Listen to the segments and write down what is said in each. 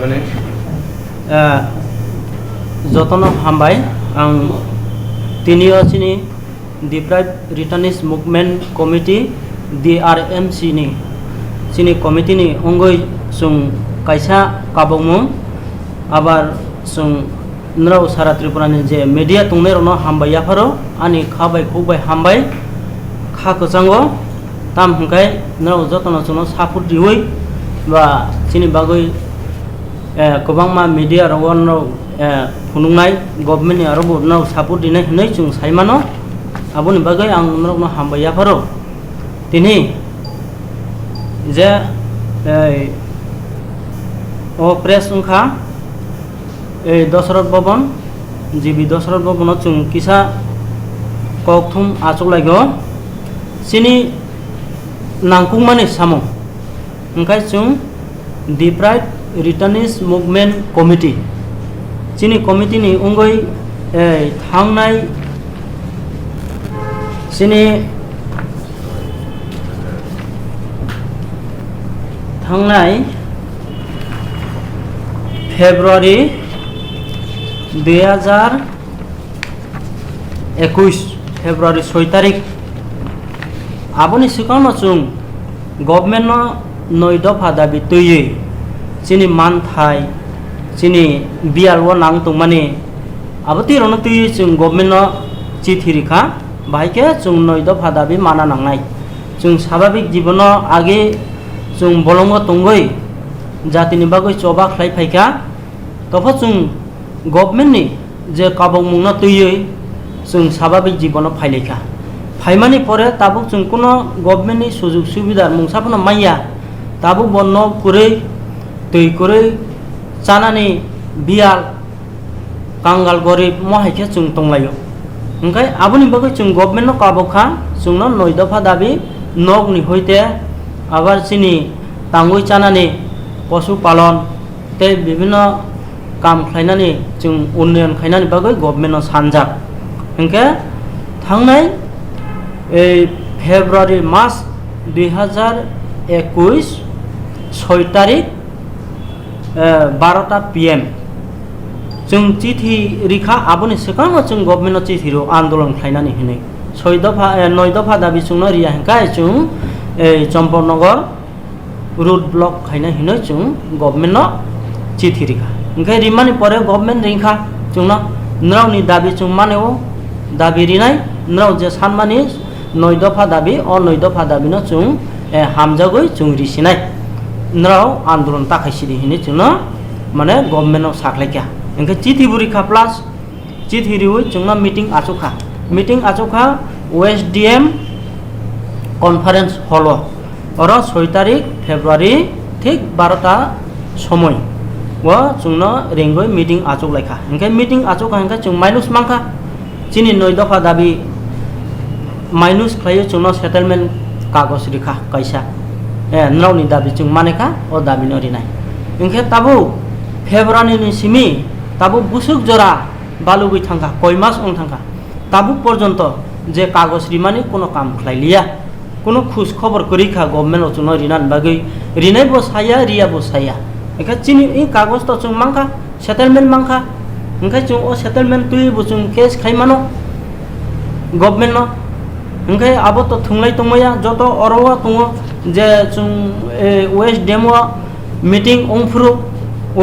माने जतन हामबाय आं तिनियो चिनि deprive returnees movement committee DRMC नि चिनि कमिटिनि अंगै जों कायसा काबुमु आबार जों नराव सारा त्रिपुरानि जे मीडिया तंनाय रनो हामबाय याफारो आनि खाबाय खुबाय हामबाय खा कचांगो ताम हंखाय नराव जतन जों सापुर दिवै बा चिनि बागै गोबां मा मीडिया रनो फुनुंनाय गभर्नमेन्ट नि आरो नाव सापुर दिनाय हनै जों सायमानो आबोनि बागै आं नराव हामबाय याफारो तिनि जे ओ प्रेस उनखा दशरथ भवन जीबी दशरथ भवन जों किसा कौथुम आचलायगो सिनि नांकुमानि सामु ओंखाय जों डिप्राइभ रिटार्निस मुभमेन्ट कमिटि चिनि कमिटिनि अंगै थांनाय चिनि थांनाय फेब्रुवारि 2021 फेब्रुवारि 6 तारिख आबोनि सिगाङाव जों गभर्नमेन्ट नय दफा दाबि तैयै चिनि मानथाय चिनि बियालवा नांतों माने आबोति रनो तैयै जों गभर्नमेन्ट चिठी रिखा बाहायके जों नय दफा दाबि माना नांनाय जों स्वाभाविक जीवन आगे जों बलंग तंगै जातिनि बागै चबा खलाय फायका तब जों गभर्नमेन्ट नि जे काबुक मुंना तैयै जों स्वाभाविक जीवन फायलेखा फायमानि परे ताबुक जों कोनो गभर्नमेन्ट नि सुजुग सुबिदा मुंसाफोरनो माइया ताबुक बन्न कुरै दै कुरै चानानि बियाल कांगाल गरिब महायके जों तंलायो ओंखाय आबोनि बागै जों गभर्नमेन्ट काबुखा जोंनो नय दफा दाबि नगनि हयते आबार चिनि तांगुई चानानि पशुपालन ते विभिन्न काम खालायनानै जों उन्नयन खालायनानै बागै गभर्नमेन्ट सानजाक ओंखे थांनाय फेब्रुवारि मास 2021 6 तारिख 12टा PM जों चिठी रिखा आबोनि सिगाङाव जों गभर्नमेन्ट चिठिरो आन्दोलन खालायनानै होनै 6 दफा 9 दफा दाबि जोंनो रिया हेंखाय जों चम्पकनगर रूट ब्लक खायना हिनो जों गभर्नमेन्ट चिठी रिखा ओंखाय रिमानि परे गभर्नमेन्ट रिखा जोंना नरावनि दाबि जों मानेव दाबि रिनाय नराव जे सानमानि 9 दफा दाबि अ 9 दफा दाबिनो जों हामजागै जों रिसिनाय नराव आन्दोलन ताखायसिरि हिनो जोंना माने गभर्नमेन्ट साख्लायखा ओंखाय चिठी बुरिखा प्लास चिठी रिवै जोंना मीटिंग आचोखा OSDM कन्फारेन्स हल और 6 तारिख फेब्रुवारि ठीक 12टा समय वो जोंनो रेंगै मीटिंग आचोलायखा ओंखाय मीटिंग आचोखा ओंखाय जों माइनस मांखा चिनि 9 दफा दाबि माइनस खायो जोंनो सेटलमेन्ट कागज रिखा कायसा नरावनि दाबि जों मानेखा अ दाबि नरिनाय ओंखाय ताबु फेब्रुवारिनि सिमि ताबु बुसुक जरा बालुगै थांखा कय मास उन थांखा ताबु पर्यन्त जे कागज रिमानि कोनो काम खालायलिया कोनो खुश खबर करिखा गभर्नमेन्ट जों रिनान बागै रिनाय बसाया रिया बसाया ओंखाय चिनि इ कागज तो जों मांखा सेटलमेन्ट मांखा ओंखाय जों अ सेटलमेन्ट तुइ जों केस खायमानो गभर्नमेन्ट ओंखाय आबो तो थुंलाय तंमया जत अरवा तंग जे जों वेस्ट डेमो मीटिंग अंफुरु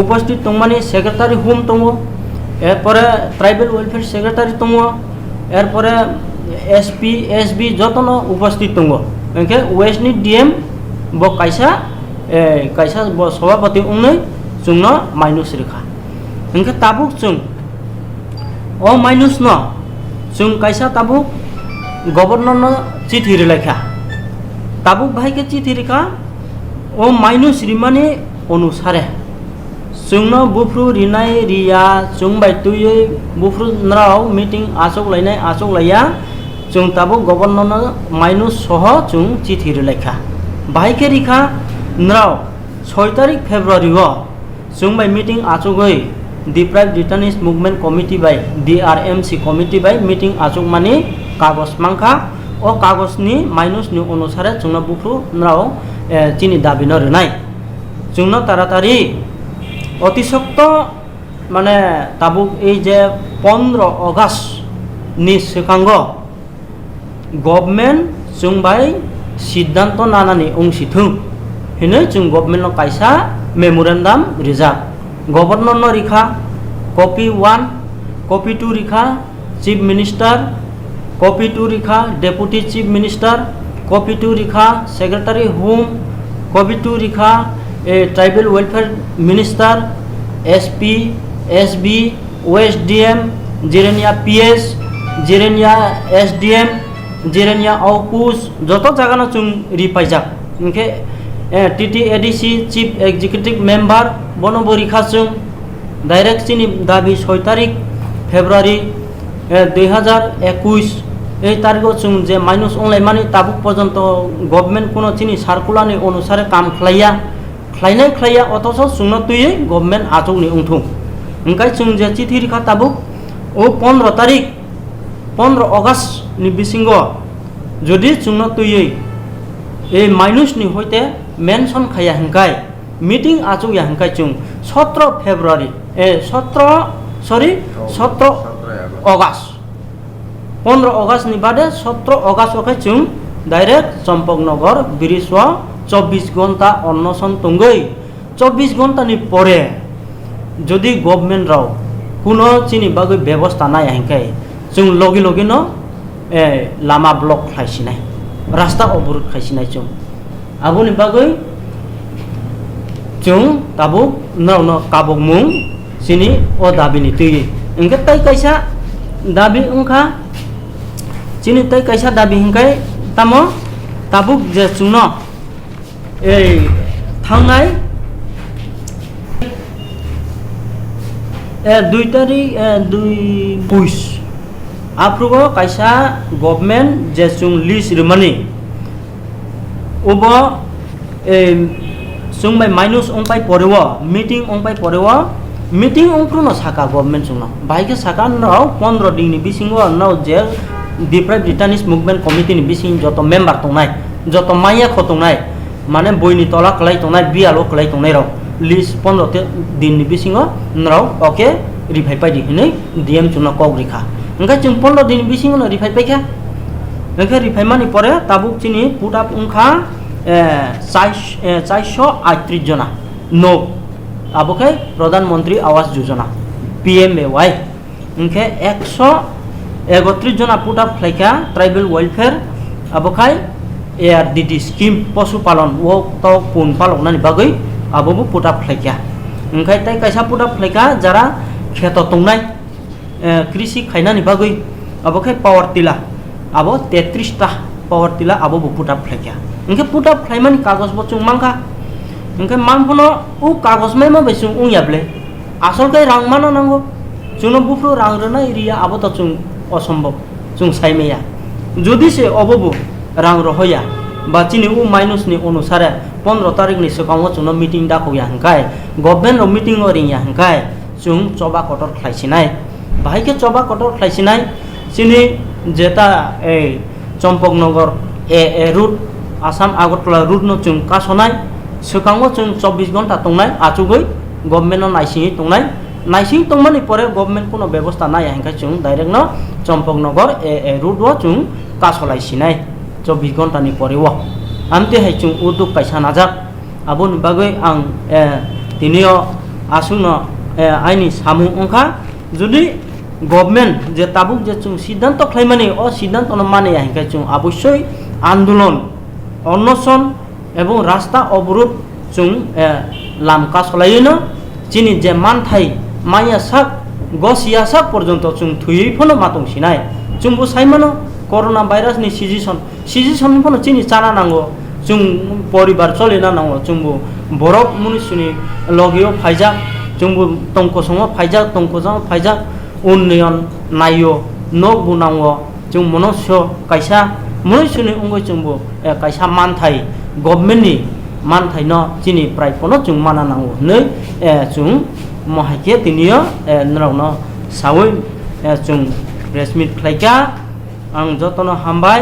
उपस्थित तंगमानि सेक्रेटारि होम तंग एरपरे ट्राइबल वेलफेयर सेक्रेटारि तंग एरपरे SP SB जतनो उपस्थित तंग ओंखाय वेस्ट नि DM ब कायसा ब सभापति उंनै जोंनो माइनस रेखा ओंखाय ताबुक जों अ माइनस न जों कायसा ताबुक गभर्नर न चिठी रिलायखा ताबुक भाइके चिठी रेखा अ माइनस रिमानि अनुसारे जोंनो बुफ्रु रिनाय रिया जों बायतुयै बुफ्रु नराव मीटिंग आचोलाया जों ताबुक गभर्नर न माइनस सह जों चिठी रिलायखा भाइके रिखा नराव 6 तारिख फेब्रुवारि जों बाय मीटिंग आचोगै डिप्राइभ रिटार्निस मुभमेन्ट कमिटि बाय DRMC कमिटि बाय मीटिंग आचोग मानि कागज मांखा अ कागजनि माइनसनि अनुसारे जोंनो बुफ्रु नराव चिनि दाबि न रिनाय जोंनो तारातारि अ অতি শক্ত মানে তাবুক এই যে 15 August ni sekango government chung bai siddhanto nanani ongsitung hine chung government no kaisa memorandum rijak governor no rikha copy 1 copy 2 rikha chief minister copy 2 rikha deputy chief minister copy 2 rikha secretary home copy 2 rikha a tribal welfare minister sp sb osdm jirenia ps jirenia sdm jirenia aukus joto jagano chung ripaijak inke tt adc chief executive member bonobo rikha chung direct chini dabi 6 তারিখ ফেব্রুয়ারি 2021 এই তারিখ chung je minus online mani tabuk পর্যন্ত government কোন চিনি সার্কুলারনি অনুসারে কাম খাইয়া অথচ সুংনো তুই গভর্নমেন্ট আচকনি উংথুং ওংকাই chung je চিঠি রিখা tabuk ও 15 তারিখ 15 আগস্ট ni bisingo যদি চুংনো তুই এই মাইনাস নি হইতে মেনশন খাইয়া হংকাই মিটিং আচুয়া হংকাই চুং 17 ফেব্রুয়ারি 17 আগস্ট 15 আগস্ট নি বাদে 17 আগস্ট ওখাই চুং ডাইরেক্ট চম্পকনগর ব্রিজও 24 ঘন্টা অন্নশন তুঙ্গই 24 ঘন্টা নি পরে যদি গভর্নমেন্ট রাও কোনো চিনি বাগৈ ব্যবস্থা নাই হংকাই চুং লগে লগে ন লামা ব্লক খাইছিনাই রাস্তা অবরোধ খাইছিনাই চুং আবুনি বাগৈ চুং তাবুক ন কাবক মুং চিনি ও দাবিনি তুই ইনকে তাই কাইসা দাবি উংখা চিনি তাই কাইসা দাবি হিংকাই তামো তাবুক যে চুং ন এই থাংনাই 2 তারিখ 2 পুষ aprubo kaisa government je chung list rumani ubo chung bai minus ongpai porewo meeting ongpai porewo meeting ongpruno saka government chungno baike saka no 15 din ni bisingo no je deprived returnees movement committee ni bising joto member tongnai joto maya khotongnai mane boini tola klai tongnai bialo klai tongnai ro list 15 din ni bisingo no okay rifai pai di hinai dm chungno kok rikha engka chung 15 din bising no rifai paikha engka rifai mani pore tabuk chini put up ungkha 438 jona no abokai pradhan mantri awas yojana pmay engke 131 jona put up khlaika tribal welfare abokai ARDD scheme posu palon wo to pun palok nani bagoi abobu put up khlaika engkai tai kaisa put up khlaika jara kheto tongnai कृषि खाइनानि बागै abokai power tila abo 33 ta power tila abo puta phlaikia ingke puta phlaimani kagos bo chung mangka ingke mangphono u kagos mai ma besung ungyable asol kai rang mana nango chuno bufru rang rena area abo to chung অসম্ভব chung saimeya jodi se obobu rang rohoya ba chini u minus ni onusare 15 tarik ni sekango chuno meeting da khoya hangkai government ro meeting ori ya hangkai chung choba kotor khlaisinai bahike choba kotor khlaisinai chini jeta ei Champaknagar এ route Assam Agartala route নো chung kasonai sekango chung 24 ঘন্টা tongnaই achugoi government naising tongnaই naising tongmani pore government kono ব্যবস্থা নাই hangkai chung direct no Champaknagar এ route ও chung kasolai sinai 24 ঘন্টা ni pore o amte hai chung uduk kaisa najak abon bagoi ang tinio asungno aini samu ongkha jodi government যে তাবুক যে chung সিদ্ধান্ত খাইমানি ও সিদ্ধান্ত মানে আইকাই chung অবশ্যই আন্দোলন অনশন এবং রাস্তা অবরোধ chung লামকা চলাইনো চিনি যে মানথাই মাইয়া সাক গসিয়া সাক পর্যন্ত chung থুই ফনো মাতং সিনাই chungbu saimano corona virus ni সিজিশন ফনো চিনি চানা নাঙ্গো chung পরিবার চলে না নাঙ্গো chungbu বরফ মুনিসুনি লগিও ফাইজা chungbu tongko songo Faiza tongko jang Faiza unnyon nayo nok bunangwo chung monosyo kaisa monosyo ungoi chungbo kaisa manthai government ni manthai no chini prai pono chung mana nango nei chung mohake tinio nrauno sawoi chung resmit khlaika ang jotono hambai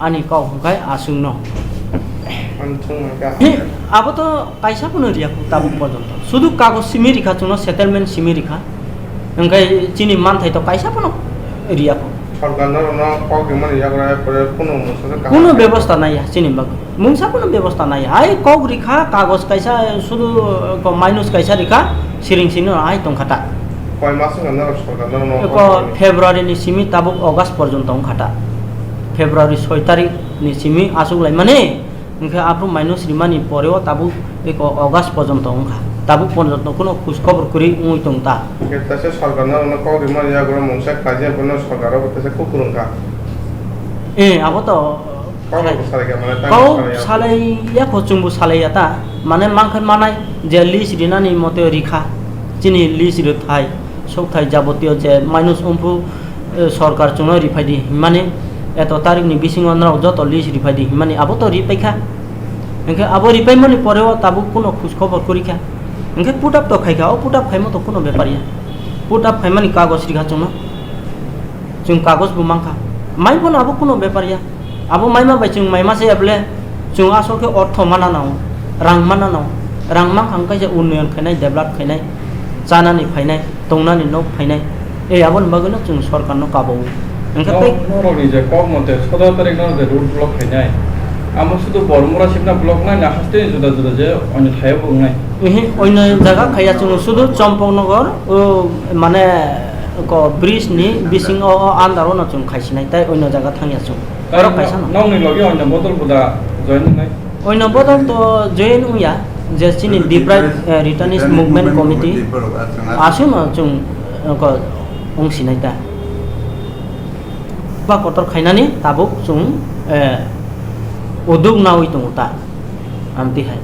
ani kau hungkai asungno abo to kaisa puno riak tabuk porjonto sudu kagos simi rikha chuno settlement simi rikha engkai chini manthai to kaisa puno riak কোনো ব্যবস্থা নাই চিনি bug মুংসা কোনো ব্যবস্থা নাই I cock রিখা কাগজ কাইসা শুধু মাইনুস কাইসা রিখা সিরিং সিনো I তংখাটা কয় মাস সরকার ফেব্রুয়ারি নি সিমি তাবুক অগাস্ট পর্যন্ত খাটা ফেব্রুয়ারি 6 তারিখ নি সিমি আসুকলাই মানে ইনকে আপু মাইনুস রিমানি পরেও তাবুক এক অগাস্ট পর্যন্ত খা তাবুক পর্যন্ত কোনো খোঁজ খবর করি উই তংতা কেতাসে সরকার না কক রিমানি ইয়াগরা মুংসা কাজে বন সরকারও বতেছে কুকুরঙ্কা abo to kau salai ya kocungbu salai ya ta mane mangkhan manai je list rinani mote rikha chini list ri thai sok thai jabotiyo je minus umpu সরকার চুনো রিফাইদি মানে এত তারিখ নি বিসিং অন্ধ্র যত লিস্ট রিফাইদি মানে আবো তো রিপাইখা এনকে আবো রিপাই মানে পরেও তাবু কোনো খোঁজ খবর করিখা এনকে পুট আপ তো খাইখা ও পুট আপ খাইমো তো কোনো ব্যাপারিয়া পুট আপ খাই মানে কাগজ রিখা চুনো চুং কাগজ বু মাংখা মাই ফোন আবো কোনো ব্যাপারিয়া আবো মাইমা বাই চুং মাইমা সে এবলে চুং আসলকে অর্থ মানা নাও রাং মানা নাও রাং মাং হাংকাই যে উন্নয়ন খাইনাই ডেভেলপ খাইনাই জানানি ফাইনাই তংনানি ন ফাইনাই এই আবন বাগনো চুং সরকার ন কাবো এনকাতে নরনি যে কম মতে 17 তারিখ ন যে রোড ব্লক খাইনাই আমো শুধু বড়মুরা সিমনা ব্লক নাই না হাসতে জুদা জুদা যে অন্য থায়ও বংনাই অন্য জায়গা খাইয়া চুং শুধু চম্পকনগর ও মানে ব্রিজ নি বিসিং আন্দারও না চুং খাইছিনাই তাই অন্য জায়গা থাঙ্গিয়া চুং আর খাইছা না নংনি লগে অন্য বদল বুদা জয়েন নাই অন্য বদল তো জয়েন উইয়া যে চিনি ডিপ্রাইভ রিটার্নিস্ট মুভমেন্ট কমিটি আসু না চুং অংশিনাই তা বা কতর খাইনানি তাবুক চুং উদুগ নাওই তং তা আমতি হাই